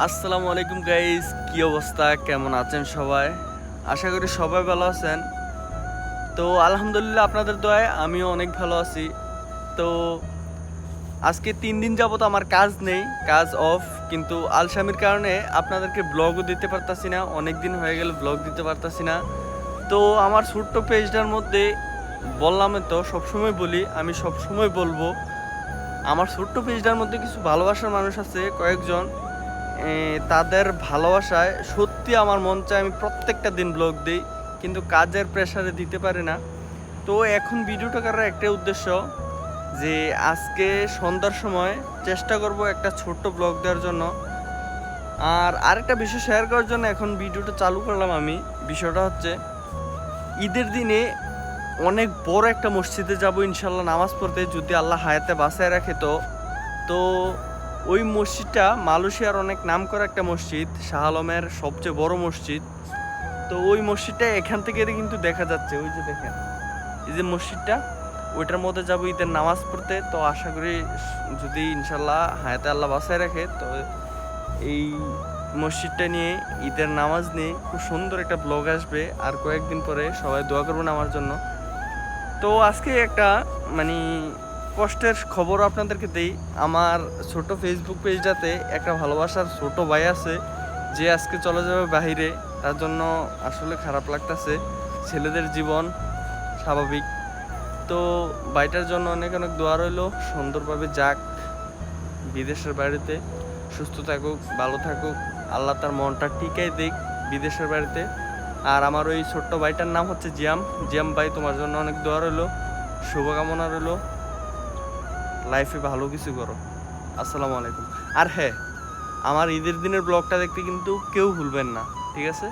আসসালামু আলাইকুম গাইস, কি অবস্থা, কেমন আছেন সবাই? আশা করি সবাই ভালো আছেন। তো আলহামদুলিল্লাহ আপনাদের দয়ায় আমিও অনেক ভালো আছি। তো আজকে 3 দিন যাবত আমার কাজ নেই, কাজ অফ, কিন্তু আলসামির কারণে আপনাদেরকে ব্লগও দিতে পারতাছি না। অনেক দিন হয়ে গেল ব্লগ দিতে পারতাছি না। তো আমার ছোট্ট পেজটার মধ্যে বললাম, তো সবসময় বলি, আমি সবসময় বলবো, আমার ছোট্ট পেজটার মধ্যে কিছু ভালোবাসার মানুষ আছে কয়েকজন। তাদের ভালোবাসায় সত্যি আমার মন চায় আমি প্রত্যেকটা দিন ব্লগ দিই, কিন্তু কাজের প্রেশারে দিতে পারি না। তো এখন ভিডিওটা করার একটাই উদ্দেশ্য, যে আজকে সন্ধ্যার সময় চেষ্টা করব একটা ছোট্ট ব্লগ দেওয়ার জন্য। আর আরেকটা বিষয় শেয়ার করার জন্য এখন ভিডিওটা চালু করলাম আমি। বিষয়টা হচ্ছে, ঈদের দিনে অনেক বড় একটা মসজিদে যাব ইনশাল্লাহ নামাজ পড়তে, যদি আল্লাহ হায়াতে বাঁচায় রাখে। তো ওই মসজিদটা মালয়েশিয়ার অনেক নামকরা একটা মসজিদ, শাহ আলমের সবচেয়ে বড় মসজিদ। তো ওই মসজিদটা এখান থেকে কিন্তু দেখা যাচ্ছে, ওই যে দেখেন এই যে মসজিদটা, ওইটার মধ্যে যাবো ঈদের নামাজ পড়তে। তো আশা করি যদি ইনশাল্লাহ হায়াতে আল্লাহ বাঁচায় রাখে, তো এই মসজিদটা নিয়ে ঈদের নামাজ নিয়ে খুব সুন্দর একটা ব্লগ আসবে। আর কয়েকদিন পরে সবাই দোয়া করবেন আমার জন্য। তো আজকে একটা মানে কষ্টের খবর আপনাদেরকে দেই। আমার ছোট ফেসবুক পেজটাতে একটা ভালোবাসার ছোট ভাই আছে, যে আজকে চলে যাবে বাহিরে। তার জন্য আসলে খারাপ লাগতেছে। ছেলেদের জীবন স্বাভাবিক। তো ভাইটার জন্য অনেক অনেক দোয়া রইল, সুন্দরভাবে যাক বিদেশের বাড়িতে, সুস্থ থাকুক, ভালো থাকুক, আল্লাহ তার মনটা টিকাই দিক বিদেশের বাড়িতে। আর আমার ওই ছোট্ট ভাইটার নাম হচ্ছে জিয়াম। জিয়াম ভাই, তোমার জন্য অনেক দোয়া রইল, শুভকামনা রইল, লাইফে ভালো কিছু করো। আসসালামু আলাইকুম। আর হ্যাঁ, আমার ঈদের দিনের ব্লগটা দেখতে কিন্তু কেউ ভুলবেন না, ঠিক আছে?